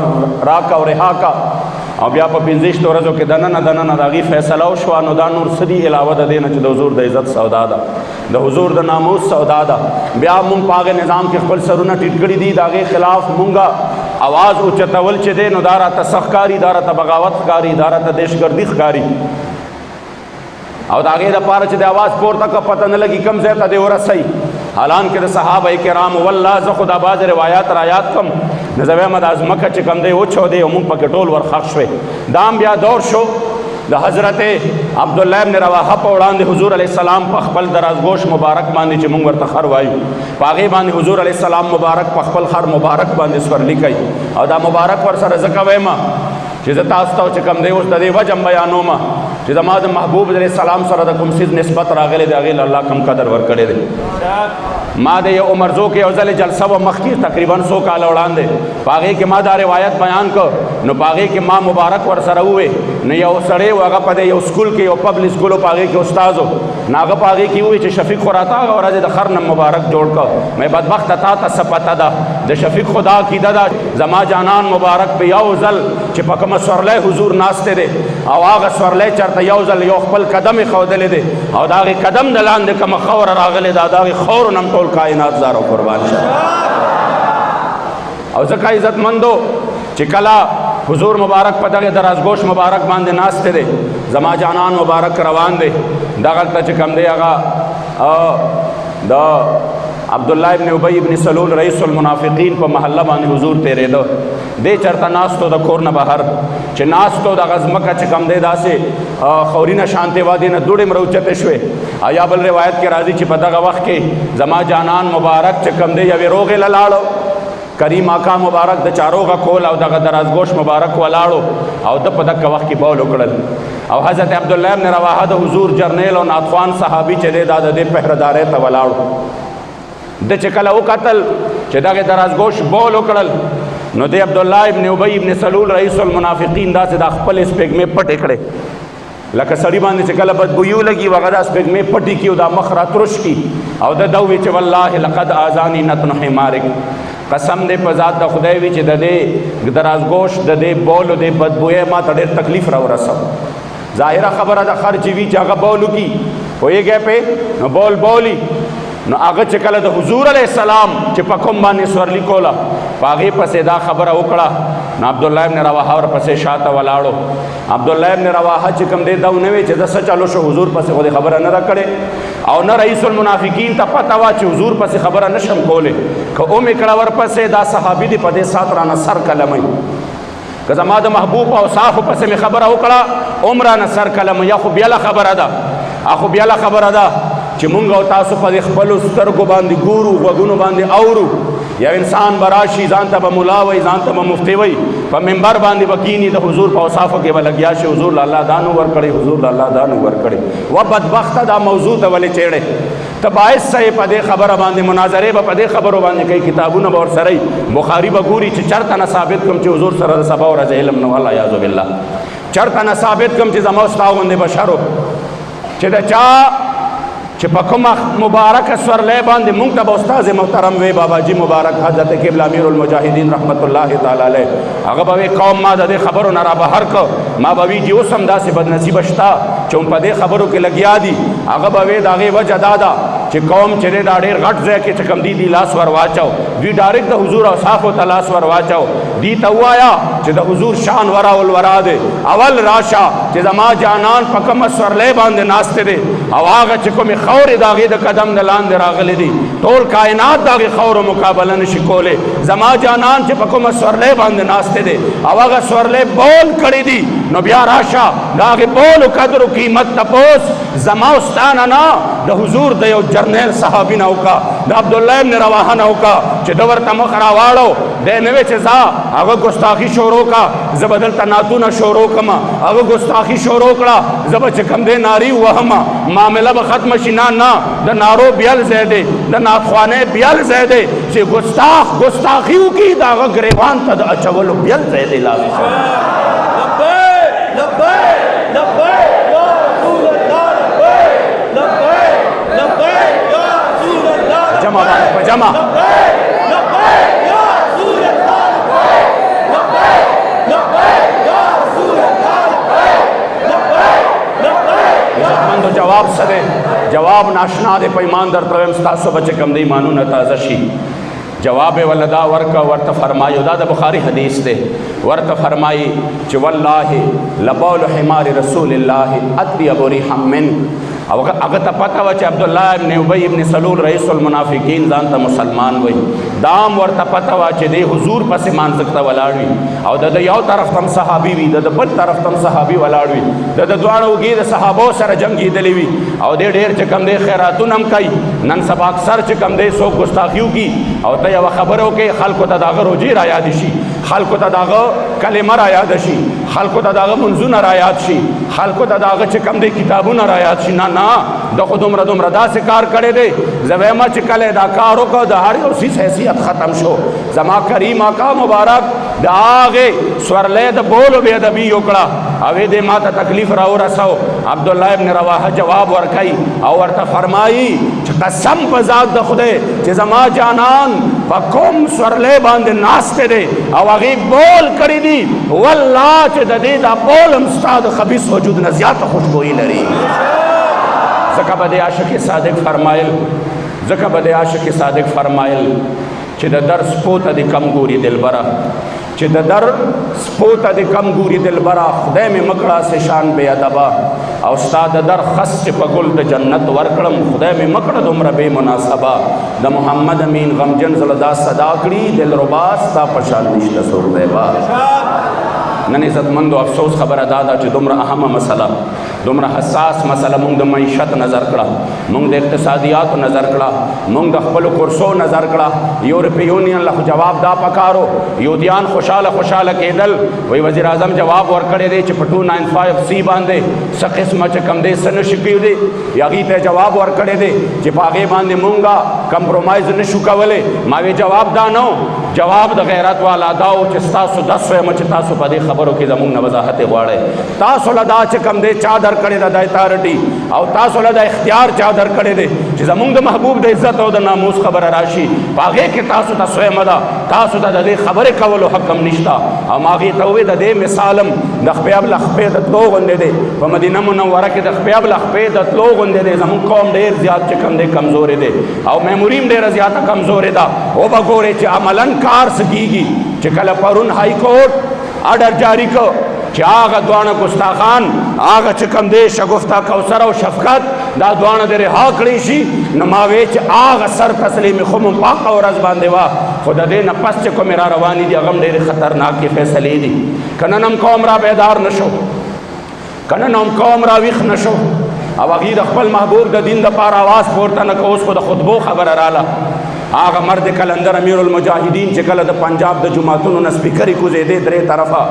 راکه او رها کا او بیا په 15 ورځو کې دننه د هغې فیصله وشوه. نو دا نور څه دي علاوه د دې نه چې د حضور د عزت سودا ده، د حضور د ناموس سودا ده. بیا مونږ په هغې نظام کې خپل سرونه ټیټ کړي دي، د هغې خلاف مونږه اواز اوچتول چې دی نو دا راته سخت ښکاري، دا راته بغاوت ښکاري، دا راته دهشتګردي ښکاري. او د هغې دپاره چې د اواز پورته که پته نه لګي کوم ځای ته دې ورسوي. حالانکه د صحابه کرامو والله زه خو دا بعض روایات را یاد کړم نو زه وایم دا ځمکه چې کوم دی وچودې او موږ پکې ټول ورخښ شوې. دا هم بیا دور شو د حضرت عبدالله ابن رواحه په وړاندې حضور علیه السلام په خپل درازګوش مبارک باندې چې موږ ورته خر وایو په هغې باندې حضور علیه السلام مبارک په خپل خر مبارک باندې سورلي کوي. او دا مبارک ورسره ځکه وایم چې زه تاسو ته چې کوم دی اوس د دې وجه بیانوم چې زما د محبوب علیه السلام سره د کوم څیز نسبت راغلی دی هغې له الله کم قدر ورکړی دی. ما د یو عمرزو کې یو ځلې جلسه وه مخکې تقریبا 100 کاله وړاندې په هغې کې ما دا روایت بیان کړ. نو په هغې کې ما مبارک ورسره ووې. نو یو سړی و هغه په دې یو سکول کې یو پبلک سکول و په هغې کې استاذ و. نو هغه په هغې کې ووایي چې شفیق خو راته هغه ورځې د خر نه مبارک جوړ کړ. مې بدبخته تا ته څه پته ده د شفیق خدا عقیده ده زما جانان مبارک په یو ځل چې په کومه سورلی حضور ناسته دی او هغه سورلی چېرته یو ځل یو خپل قدم یې ښودلی دی او د هغې قدم د لاندې کومه خوره راغلې ده د هغې خورو نه هم ټول کائنات زار او قربان شه. او ځکه عزتمندو چې کله حضور مبارک په دغه درازګوش مبارک باندې ناسته دی زما جانان مبارک روان دی دغلته چې کوم دی هغه د عبداللہ ابن ابی ابن سلول رئیس المنافقین په محله باندې حضور تیرېده. دې چرته ناستو د کور نه بهر چې ناستو دغه ځمکه چې کوم دی داسې خورینه شانتې وا دې نه دوړې مروچتې شوې. او یا بل روایت کې راځي چې په دغه وخت کې زما جانان مبارک چې کوم دی یوې روغې له لاړو، کریم آقا مبارک د چاروغه کول او دغه درازګوش مبارک ولاړو او د په دغه وخت کې بول وکړل. او حضرت عبدالله ابن رواحه د حضور جرنیل او ناتخوان صحابي چې دی دا د دې پهردارۍ ته ولاړو. د چې کله وکتل چې دغه درازګوش بول وکړل نو د عبدالله ابن ابی ابن سلول رئیس المنافقین داسې د خپل سپېږمې پټې کړې لکه سړي باندې چې کله بدبویو لګي وغه دا سپېږمې پټې کړي او دا مخ راترش کړي او د وی چې والله لقد آذانی نتن حمارک، قسم دې په ذات د خدای وی چې د دې درازګوش د دې بول او د بدبویه ما ته ډېر تکلیف را ورسو. ظاهره خبره د خر چې وی چې هغه بولو کی پوهېږئ پې نو بولی نو هغه چې کله د حضور علیه السلام چې په کوم باندې سورلي کوله په هغې پسې دا خبره وکړه نو عبدالله ابن رواحه ورپسې شاته ولاړو. عبدالله ابن رواحه چې کوم دی دا ونه وی چې د څه چلو شو حضور پسې خو دې خبره نه ده کړې او نه رئیس المنافقین ته پته وه چې حضور پسې خبره نشم کولی که ومې کړه ورپسې دا صحابي دی په دې سات رانه سر قلموي، که زما د محبوب او صافو پسې مې خبره وکړه عمرانه سر قلموي. یا خو بیله خبره ده اخو بیله خبره ده چې مونږ او تاسو په خپلو سترګو باندې ګورو، غوږونو باندې اورو. یو انسان براشي ځان ته به ملا وی، ځان ته به مفتي وی، په منبر باندې به کینی د حضور په اوصافو کې به لګیا شي حضور له الله دا نو ورکړی، حضور له الله دا نو ورکړی. و بدبخته دا موضوع ته ولې چېړې ته باعث صحیح په دې خبره باندې مناظرې به په دې خبرو باندې کوي، کتابونه به ورسره وي، بخاري به ګوري چې چېرته نه ثابت کړم چې حضور سره د سبا ورځې علم نه والله یعوذ بالله، چېرته نه ثابت کړم چې زما ستا غوندې بشرو چې د چا چې په کومه مبارکه سورلی باندې مونږ ته به استاذ محترم وی بابا جي مبارک حضرت قبله امیر المجاهدین رحمت الله تعالی علیه هغه به وی قوم ما د دې خبرو نه را بهر کړ، ما به وی چې اوس هم داسې بدنصیبه شته چې په دې خبرو کې لګیا دي. هغه به وی د هغې وجه دا ده چې قوم چې دی دا ډېر غټ ځای کې چې کوم دی لاس ور واچو، دوی ډایرکټ د حضور اوصافو ته لاس ور واچو. دی ته ووایه چې د حضور شان ورا الورا دی، اول راشه چې زما جانان په کومه سورلی باندې ناست دی او هغه چې کومې خورې د هغې د قدم نه لاندې راغلی دي ټول کائنات د هغې خورو مقابله نشي کولی. زما جانان چې په کومه سورلی باندې ناست دی او هغه سورلی بول کړی دي نو بیا راشه د هغې بولو قدر و قیمت تپوس زما او ستا نه نه د حضور د یو جرنیل صحابي نه وکړه، د عبدالله ابن رواحه نه وکړه چې ده ورته مخ راواړو. دی نه وی چې ځه هغه ګستاخي شروع کړه، زه به دلته نعتونه شروع کړم، هغه ګستاخي شروع کړه، زه به چې کوم دی نارې ووهمه معامله به ختمه شي. نه نه د نارو بیل ځای دی، د نعتخوانۍ بیل ځای دی چې ګستاخي وکړي د هغه ګریوان ته د اچولو بیل ځای دی. جمع باندې په جمع عزتمندو جواب څه دی؟ جواب ناشنا دی. په ایمان درته وایم ستاسو به چې کوم دی ایمانونه تازه شي. جواب یې ولدا ورکه ورته فرمایي، دا د بخاري حدیث دی، ورته فرمایي چې والله لبول حمار رسول الله اطيب ريحا من، او هغه ته پته وه چې عبدالله ابن ابی ابن سلول رئیس المنافقین ځان ته مسلمان وی، دام ورته پته وه چې دی حضور پسې مانځک ته ولاړ وي او د یو طرف ته هم صحابي وي، د بل طرف ته هم صحابي ولاړ وي، د دواړو اوږې د صحابو سره جنګېدلې وي او دی ډېر چې کوم دی خیراتونه هم کوي. نن سبا اکثر چې کوم دی څوک ګستاخي وکړي او ته یوه خبره وکړې خلکو ته د هغه روجې را یاد شي، خلکو ته د هغه کلمه را یاد شي، خلکو ته د هغه منځونه را یاد شي، خلکو ته د هغه چې کوم دی کتابونه را یاد شي. نه نه د خو دومره داسې کار کړی دی. زه وایم چې کله دا کار وکړه د هر یو څیز حیثیت ختم شو. زما کریم آقا مبارک د هغې سورلی د بولو بې ادبي وکړه او دې ما ته تکلیف را ورسو. عبدالله ابن رواحه جواب ورکوي او ورته فرمایي چې قسم په ذات د خدای چې زما جانان په کوم سورلی باندې ناست دی او هغې بول کړي دي والله چې د دې دا بول هم ستا د خبیث وجود نه زیاته خوشبویي لري. ځکه به د عاشق صادق فرمایل ځکه به د عاشق صادق فرمایل چې د درس پوته دې کم ګوري دلبره، چې د در سپوته د کم ګوري دلبره خدای مې مکړه سه شان بې ادبه او ستا د در خس چې په ګل د جنت ورکړم خدای مې مکړه دومره بې مناسبه د محمد امین غمجن زړه دا صدا کړي دلربا ستا په شان نشته څوک دی با نن عزتمندو افسوس خبره دا ده چې دومره اهمه مسله دومره حساس مسله مونږ د معیشت نظر کړه مونږ د اقتصادیاتو نظر کړه مونږ د خپلو کورسو نظر کړه یورپی یونین له جواب دا پکارو یودیان خوشحاله کېدل وی وزیر اعظم جواب ورکړی دی چې په 295C باندې څه قسمه چې کم دی څه نشي کړي دی هغې ته جواب ورکړی دی چې په هغې باندې مونږ کمپرومایز نشو کولی ما وی جواب دا نه جواب د غیرت والا دا و چې ستاسو دس وایم چې تاسو په دې خبرو کې زموږ نه وضاحت غواړئ تاسو له دا چې کم دی چا درکړې ده دا اتارټي او تاسو له دا اختیار چا درکړی دی چې زموږ د محبوب د عزت او د ناموس خبره راشي په هغې کې تاسو ته سویمه ده تاسو ته د دې خبرې کولو حق هم نشته او ما هغې ته وویل د دې مثالم د خپیاب له خپې د تلو غوندې دی په مدینه منوره کې د خپیاب له خپې د تلو غوندې دی زموږ قوم ډېر زیات چې کم دی کمزورې دی او میموري هم ډېره زیاته کمزورې ده وبګورئ چې عملاً کار څه کېږي چې کله پرون های کورټ آرډر جاری کو چې هغه دوانه ګستاخان هغه چې کم دی شګفته کوثر او شفقت دا دوانه د رها کړی شي نو ما وی چې هغه سر تسلیمي خو مو پاکه ورځ باندې وه خو د دې نه پس چې کومې را روانې دي هغه هم ډېرې خطرناکې فیصلې دي که نن هم قوم را بیدار نه شو که نن هم قوم را ویښ نه شو او هغې د خپل محبوب د دین دپاره اواز پورته نه که اوس خو د خطبو خبره راله هغه مرد کلندر امیر المجاهدین چې کله د پنجاب د جماعتونو نه سپیکرې کوزېدې درې طرفه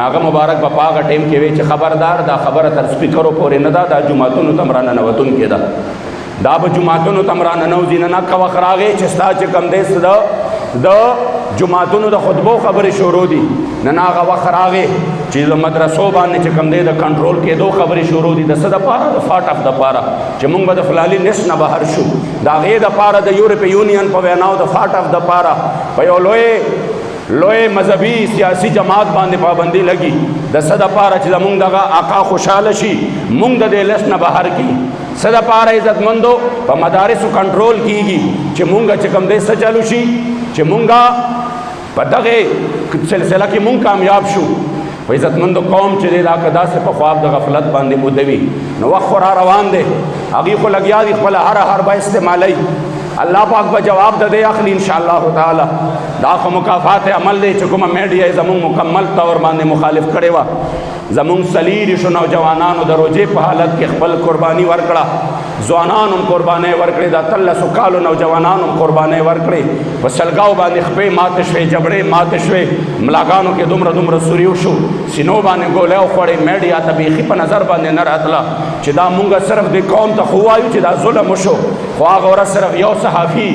نو هغه مبارک به په هغه ټایم کې وی چې خبردار دا خبره تر سپیکرو پورې نه ده دا جماعتونو ته هم راننوتونکې ده دا به جماعتونو ته هم راننوځي نه که وخت راغی چې ستا چې کم دی د جماعتونو د خطبو خبرې شروع دي نن هغه وخت راغی چې د مدرسو باندې چې کم دی د کنټرول کېدو خبرې شروع دي د څه دپاره د فاټ اف دپاره چې مونږ به د فلالي نس نه بهر شو د هغې دپاره د یورپی یونین په ویناو د فاټ اف دپاره په یو لوی مذهبي سیاسي جماعت باندې پابندي لګي د څه دپاره چې زمونږ دغه آقا خوشحاله شي مونږ د دې لس نه بهر کړي څه دپاره عزتمندو په مدارسو کنټرول کېږي چې مونږ چې کم دی څه چلو شي چې مونږ په دغې سلسله کې مونږ کامیاب شو په عزتمندو قوم چې دی دا که داسې په خواب د غفلت باندې مودوي نو وخت خو را روان دی هغې خو لګیا دي خپله هره حربه استعمالوي الله پاک به جواب د دې اخلي انشاءالله تعالی دا خو مکافات عمل دی چې کومه میډیا یې زموږ مکمل طور باندې مخالف کړې وه زموږ سلیری شو نوجوانانو د روجې په حالت کې خپل قرباني ورکړه ځوانانو هم قربانۍ ورکړې د 13 کالو نوجوانانو هم قربانۍ ورکړې په سلګاو باندې خپې ماتې شوې جبړې ماتې شوې ملاګانو کې دومره سوریو شو سینو باندې ګولۍ وخوړې میډیا ته بیخي په نظر باندې نه راتله چې دا مونږ صرف د قوم ته خو وایو چې دا ظلم وشو خو هغه ورځ صرف یو صحافي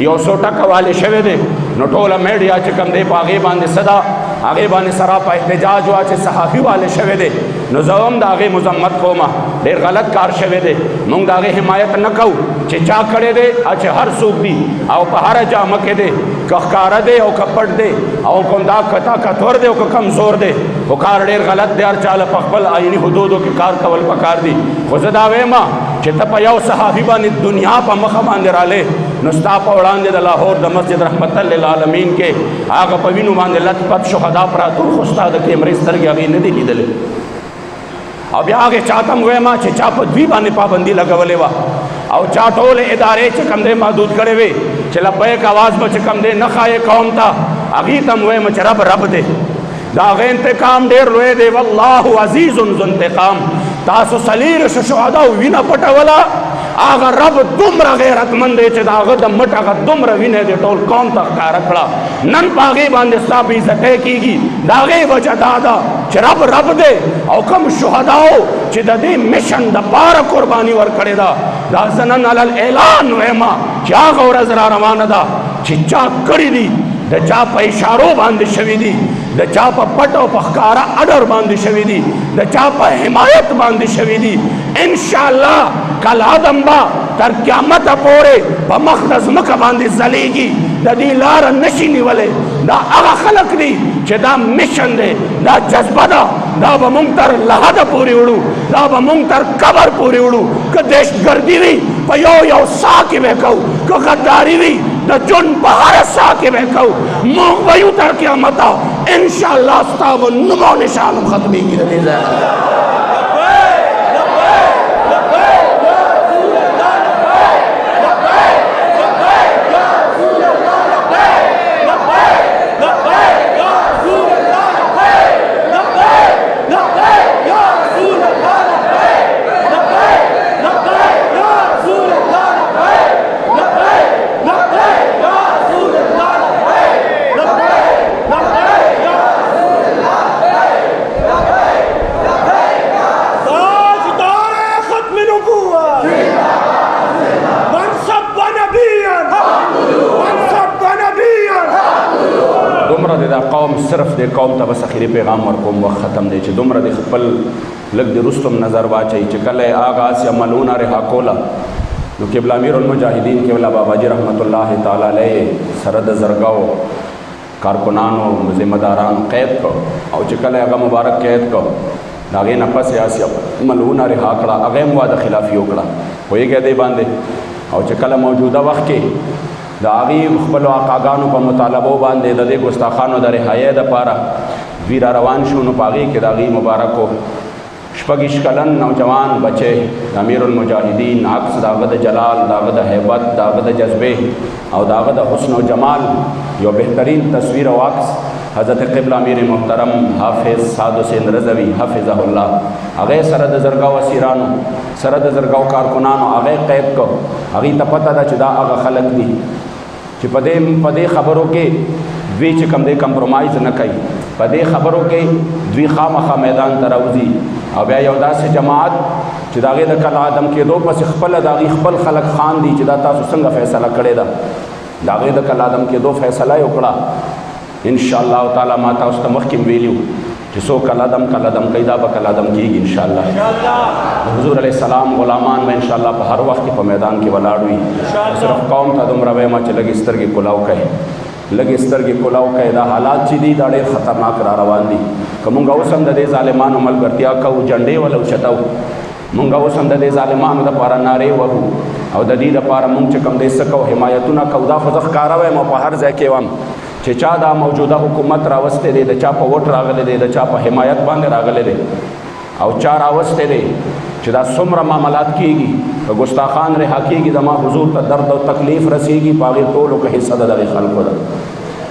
یو څو ټکه والې شوی دی نو ټوله میډیا چې کوم دی په هغې باندې څه ده هغې باندې سراپا احتجاج وه چې صحافي والې شوی دی نو زه هم د هغې مذمت کومه ډېر غلط کار شوی دی مونږ د هغې حمایت نه کوو چې چا کړی دی چې هر څوک دي او په هره جامه کې دی که ښکاره دی او که پټ دی او کوم دا کتور دی او که کمزور دی خو کار ډېر غلط دی هر چا له په خپل آئیني حدودو کې کار کول پکار دي خو زه دا وایم چې ته په یو صحافي باندې دنیا په مخه باندې رالې نو ستا په وړاندې د لاهور د مسجد رحمت للعالمین کې هغه په وینو باندې لت پت شهدا پراته خو ستا د کیمرې سترګې هغې نه دي لیدلې او بیا هغې چاته هم وایم چې چا په دوی باندې پابندي لګولې وه او چا ټولې ادارې چې کوم دی محدود کړې وې چې لبیک اواز به چې کوم دی نه ښایې قوم ته هغې ته هم وایم چې رب دی د هغې انتقام ډېر لوی دی والله عزیز ذو انتقام تاسو څلېرویشتو شهداو وینه پټوله هغه رب دومره غیرتمند دی چې د هغه د مټ هغه دومره وینه دی ټول قوم ته ښکاره کړه نن په هغې باندې ستا بېعزتۍ کېږي د هغې وجه دا ده چې رب دی او کوم شهداو چې د دې مشن دپاره قرباني ورکړې ده دا زه نن علل اعلان وایم چې هغه ورځ را روانه ده چې چا کړي دي د چا په اشارو باندې شوي دي د چا په پټ او په ښکاره اډر باندې شوي دي د چا په حمایت باندې شوي دي انشاءالله کل آدم با تر قیامته پورې په مخ د ځمکه باندې ځلیږي د دې لاره نشي نیولی دا هغه خلک دي چې دا مشن دی دا جذبه ده دا به مونږ تر لحده پورې وړو دا به مونږ تر قبر پورې وړو که دهشتګردي وي په یو ساه کې به کوو که غداري وي د جون په هره ساه کې به کوو مونږ به یو تر قیامته इंशाअल्लाह अस्ताब नुमो निशान खत्मी की रजा قوم صرف د قوم ته بس اخیری پیغام ورکوم وخت ختم دی چې دومره د خپل لږ د رستم نظر واچي چې کله آغاز یا ملونه رها کوله نو قبله امیر المجاهدین قبله باباجي رحمت الله تعالی علیه سره د زرګاو کارکنانو ذمہ داران قید کو او چې کله هغه مبارک قید کو داغې نه پس یا ملونه رها کړه هغه مو د خلافي وکړه وایي دی باندې او چې کله موجوده وخت کې د هغې خپلو آقاګانو په مطالبو باندې د دې ګستاخانو د رهایۍ دپاره دوی را روان شو نو په هغې کې د هغې مبارکو شپږ کلن نوجوان بچی د امیر المجاهدین عکس د هغه د جلال د هغه د هیبت د هغه د جذبې او د هغه د حسن و جمال یو بهترین تصویر او عکس حضرت قبله امیر محترم حافظ سعد حسین رضوي حفظه الله هغې سره د زرګاو اسیرانو سره د زرګاو کارکنانو هغې قید کو هغې ته پته ده چې دا هغه خلک دي چې په دې خبرو کې دوی چې کوم دی کمپرومایز نه کوي په دې خبرو کې دوی خامخا میدان ته راوځي او بیا یو داسې جماعت چې د هغې د کل عدم کېدو پسې خپله د هغې خپل خلک خان دي چې دا تاسو څنګه فیصله کړې ده د هغې د کل عدم کېدو فیصله یې وکړه انشاءالله تعالی ما تاسو ته مخکې ویلي چې څوک کل عدم کوي دا به کل عدم کېږي انشاءالله حضور علیه السلام غلامان به انشاءالله په هر وخت کې په میدان کې ولاړ وي صرف قوم ته دومره وایم چې لږې سترګې کلاو کوي لږې سترګې کلاو کوي دا حالات چې دي دا ډېر خطرناک را روان دي که مونږ اوس هم د دې ظالمانو ملګرتیا کوو جنډې ول اوچتو مونږ اوس هم د دې ظالمانو دپاره نارې وهو او د دې دپاره مونږ چې کوم دی څه کوو حمایتونه کوو دا خو زه ښکاره وایم او په هر ځای کې وایم چې چا دا موجوده حکومت راوستی دی د چا په ووټ راغلی دی د چا په حمایت باندې راغلی دی او چا راوستی دی چې دا څومره معاملات کېږي که ګستاخان رها کېږي زما حضور ته درد او تکلیف رسېږي په هغې ټولو کې حصه د دغې خلکو ده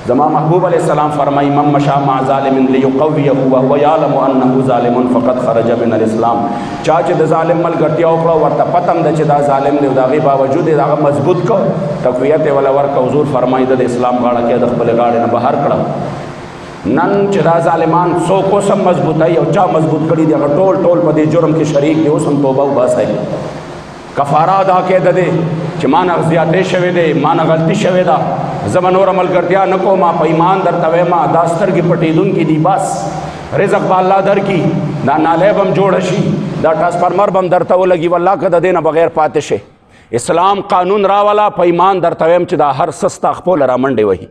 زما محبوب علیه السلام فرمایي من مشا مع ظالم لیقویه وهو یعلم انه ظالم فقد خرج من الاسلام چا چې د ظالم ملګرتیا وکړه ورته پته هم ده چې دا ظالم دی او د هغې باوجود یې هغه مضبوط کړ تقویت یې وله ورکړه حضور فرمایي د اسلام غاړه کې د خپلې غاړې نه بهر کړه نن چې دا ظالمان څوک اوس هم مضبوطوي او چا مضبوط کړي دي هغه ټول په دې جرم کې شریک دي اوس هم توبه وباسئ کفاره ادا کړئ د دې چې ما نه زیاتې شوې دی ما نه غلطي شوې ده زه به نوره ملګرتیا نه کوم په ایمان درته وایم دا سترګې پټېدونکي دي بس رزق به الله درکړي دا نالی به هم جوړه شي دا ټرانسفارمر به هم درته ولګي والله که د دې نه بغیر پاتې شي اسلام قانون راولا په ایمان درته وایم چې دا هر سستا خپل را منډې وهي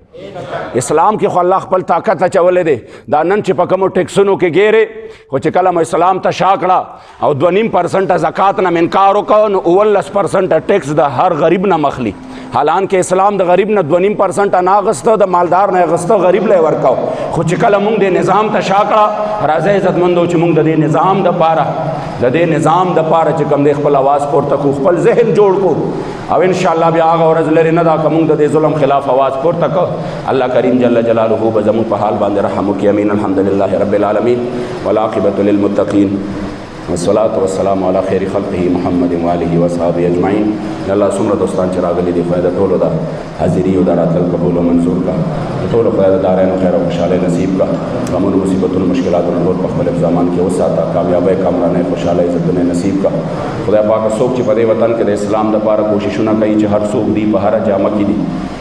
اسلام کې خو الله خپل طاقت اچولی دی دا نن چې په کومو ټیکسونو کې ګیرې خو چې کله مو اسلام ته شا کړه او 2.5% زکات نه انکار وکړه نو 19% ټیکس د هر غریب نه مخلي حالانکه اسلام د غریب نه 2.5% نه اخیسته د مالدار نه اخیسته غریب له ورکاو خو چې کله موږ د نظام ته شا کړه راځئ عزتمندو چې موږ د دې نظام دپاره چې کوم دی خپل اواز پورته کړو خپل ذهن جوړ کړو او انشاءالله بیا هغه ورځ لرې نه ده که موږ د دې ظلم خلاف اواز پورته کړو الله کریم جل جلاله به زموږ په حال باندې رحم وکړي امین الحمدلله رب العالمین والعاقبة للمتقین والصلاة والسلام علی خیر خلقه محمد و آله و صحابه اجمعین الله څومره دوستان چې راغلي دي خدای د ټولو د حاضري او د راتلل قبول او منظور کړه د ټولو خدای د دارینو خیر او خوشحالۍ نصیب کړه غمونو مصیبتونو مشکلاتو ټول په خپل زمان کې وساته کامیابۍ کامرانۍ خوشحالۍ عزتونه نصیب کړه خدای پاک څوک چې په دې وطن کې د اسلام دپاره کوششونه کوي چې هر څوک دي په هره جامه کې دي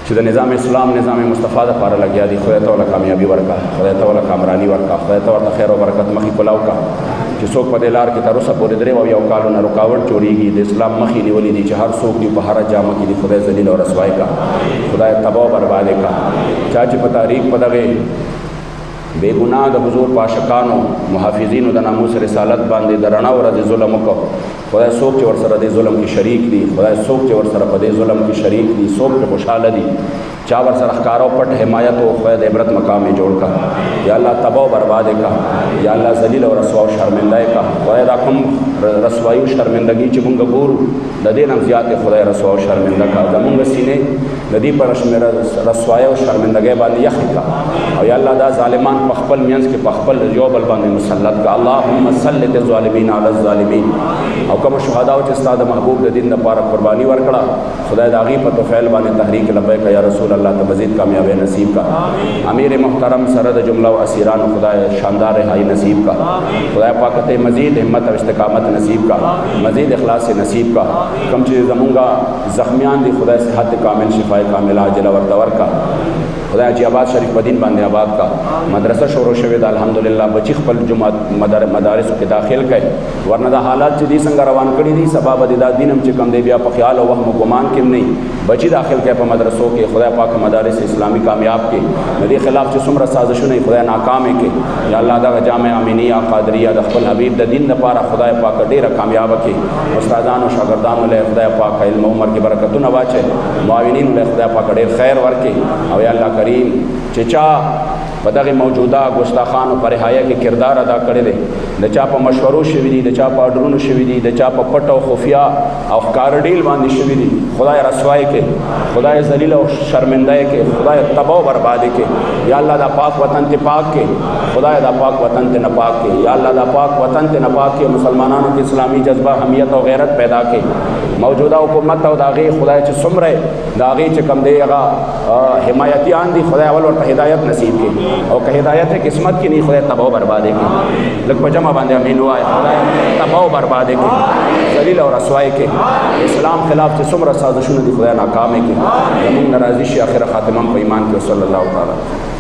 چې د نظام اسلام نظام مصطفی دپاره لګیا دي خدای ته ورله کامیابي ورکړه خدای ته ورله کامراني ورکړه خدای ته ورته خیر او برکت مخې کلاو کړه چې څوک په دې لار کې تر اوسه پورې 3 او 1 کالونه رکاوټ جوړېږي د اسلام مخې نیولي دي چې هر څوک دي په هره جامه کې دي خدای ذلیل او رسوای کړه خدای تباه او بربادې کړه چا چې په تاریخ په دغې बेगुनाह द हुजूर पाशकानो मुहाफिजीन द नामूस रसालत बांधे द रना वर द जुल्म को खुदा सोच वर सर दे जुल्म की शरीक दी खुदा सोच वर सर पदे जुल्म की शरीक दी सोच के खुशहाल दी चावर सर अखकारों पट हिमायत व ख़ैद इबरत मकाम में जोड़ का या अल्लाह तबाह बर्बाद का या अल्लाह जलील और रसवा शर्मिंदा का खुदा कम रसवाई शर्मिंदगी चुमुंग बूर नदी नमजियात खुदा रसवा शर्मिंदा का जमुंग सीने नदी पर रसवाय और शर्मिंदगे वाली यख का और या अल्लाह दा ज़ालिमान पखपल मियंस के पखपल योबल बांध मुसल्लत का अल्लाहुम्मा सल्लित ज़ालिमीन अला ज़ालिमीन और कम शुहदा उस्ताद महबूब दिन द पारा कुर्बानी वरकड़ा खुदा दागी पर तो फैल बाने तहरीक लब्बैक या रसूल अल्लाह तो मज़ीद कामयाब नसीब का अमीर मोहतरम सरद जुमला व असीरान खुदा शानदार हाई नसीब का खुदा पाकत मज़ीद हिम्मत और इस्तिकामत नसीब का मज़ीद इखलास नसीब का कम चीज़ जमूँगा ज़ख्मियान दी खुदा सेहत कामिल शिफाए कामिला जलावर दवर का खुदा अजियाबाद शरीफ बदीन बांध आबाद का मदरसा शोर शवेद अल्हम्दुलिल्लाह बची खपल जुमात मदारस के दाखिल कहे वरना दा हालात दी संग रवान कड़ी दी सबब दिदा दीनम चिकम दे बिया ख्याल और वहम गुमान किम नहीं बची दाखिल के पर मदरसों के खुदा पाक मदारस इस्लामी कामयाब के नदी खिलाफ जो सुमर साजिश नहीं खुदा नाकाम है के या अल्लाह दा जाम आमिनिया कादरिया दखल हबीब द दिन द पारा खुदा पाक डेरा कामयाब के उस्तादान और शागिर्दान ले खुदा पाक इल्म उमर की बरकत नवाचे मुआविनीन ले खुदा पाक डेर खैर वर के और या अल्लाह करीम चचा बदग मौजूदा गुस्ताखान और परहाया के किरदार अदा करे दे दचा पर मशवरों शविदी दचा पर ऑर्डरों शविदी दचा पर पट और खुफिया और कारडील बांधी शविदी खुदा रसवाए के खुदा जलील और शर्मिंदा के खुदा तबाह बर्बाद के या अल्लाह दा पाक वतन ते पाक के खुदा दा पाक वतन ते नपाक के या अल्लाह दा पाक वतन ते नपाक के मुसलमानों के इस्लामी जज्बा हमियत और गैरत पैदा के मौजूदा हुकूमत और दागे खुदा च सुमरे दागे च कम देगा हिमायतियान दी खुदा अवल और हिदायत नसीब के और कह हिदायत है किस्मत की नहीं खुदा तबाह बर्बाद के लग पजमा बांधे अमीन हुआ है खुदा तबाह बर्बाद के जलील और रसवाए के इस्लाम खिलाफ से सुमर साजिशों दी खुदा नाकाम है के जमीन नाराजी आखिर खातिमा ईमान के सल्लल्लाहु अलैहि वसल्लम।